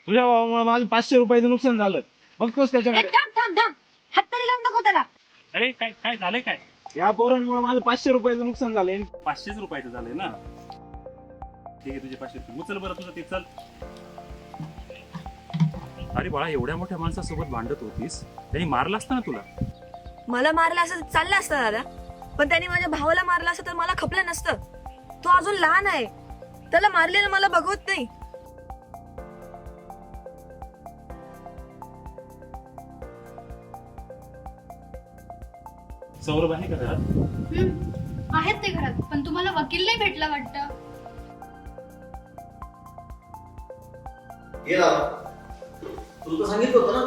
तुझ्या भावामुळे माझं 500 रुपयाचं नुकसान झालं. बघतोस त्याच्याकडे. हात तरी लावून नको त्याला. अरे काय काय झालंय काय? या पोरांमुळे माझं 500 रुपयाचं नुकसान झालंय. 500 रुपयाचं झालंय ना. ठीक आहे तुझे 500 उचल बरं तुझं ते चल. अरे बाळा एवढ्या मोठ्या माणसासोबत भांडत होतीस त्यांनी मारला असता ना तुला. मला मारलं असं चाललं असतं दादा, पण त्याने माझ्या भावाला मारलं असतं तर मला खपलं नसतं. तो अजून लहान आहे, त्याला मारलेलं मला बघवत नाही. सौरभ आहे का घरात? आहेत ते घरात, पण तुम्हाला वकील नाही भेटला वाटतं. ये ना, तुला तर सांगितलं होतं ना,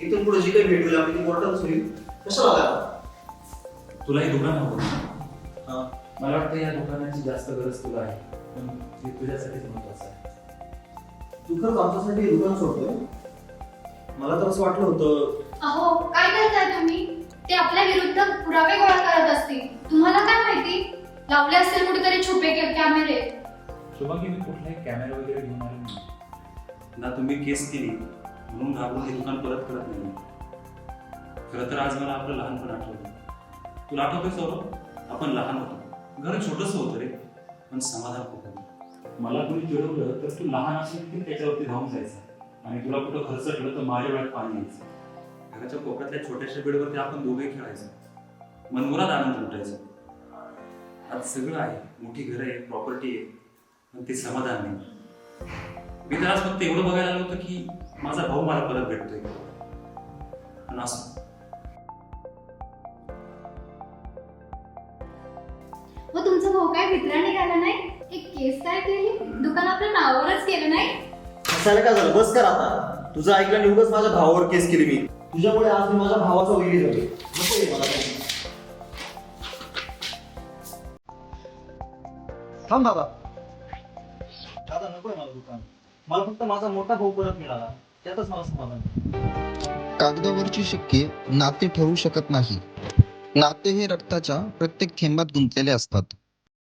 इथून पुढे जी काही भेट होईल आपली ती कोर्टातच होईल. कशाला आला? तुला हे दुकान हवं. हा. मला वाटतं या दुकानाची जास्त गरज तुला आहे, पण ते तुझ्यासाठीच महत्वाचं आहे. तू खरंच आमच्यासाठी हे दुकान सोडतोय? मला तर असं वाटलं होतं. अहो काय करताय तुम्ही? ते आपल्या विरुद्ध पुरावे गोळा करत असतील. तुम्हाला काय माहिती, लावले असतील कुठेतरी छुपे कॅमेरे. शुभांगी मी कुठलाही कॅमेरा वगैरे घेऊन आलो नाही ना. तुम्ही केस केली म्हणून घाबरून हे दुकान परत करत नाही. खरं तर आज मला आपलं लहानपण आठवलं. तुला आठवतोय सौरभ? आपण लहान होतो, घर छोटस होतं रे, पण समाधान होतं. मला कोणी चिडवलं तर तू लहान असेल की त्याच्यावरती धावून जायचं आणि तुला कुठं खर्चटलं तर माझ्या वेळात पाणी यायचं. घराच्या कोपऱ्यातल्या छोट्याशा बेडवरती आपण दोघे खेळायचो, मनमुराद आनंद लुटायचो. आज सगळं आहे, मोठी घर आहे, प्रॉपर्टी आहे, पण ते समाधान नाही. मी तर आज फक्त एवढं बघायला आलो होतं की माझा भाऊ मला परत भेटतोय. आणि असं मग तुमचा भाऊ काय भित्रा निघाला नाही? एक केस काय केली, दुकान आपल्या नावावरच केलं नाही. कशाला काय झालं? बस कर आता. तुझं ऐकलं आणि उगाच माझ्या भावावर केस केली मी. तुझ्यामुळे आज मी माझ्या भावाचा वैरी झालो. नको हे मला काही. थांब दादा. दादा नकोय मला दुकान. मला फक्त माझा मोठा भाऊ परत मिळाला, त्यातच मला समाधान. कागदावरची शिक्के नाते ठरू शकत नाही. नाते हे रक्ताच्या प्रत्येक थेंबात गुंतलेले असतात.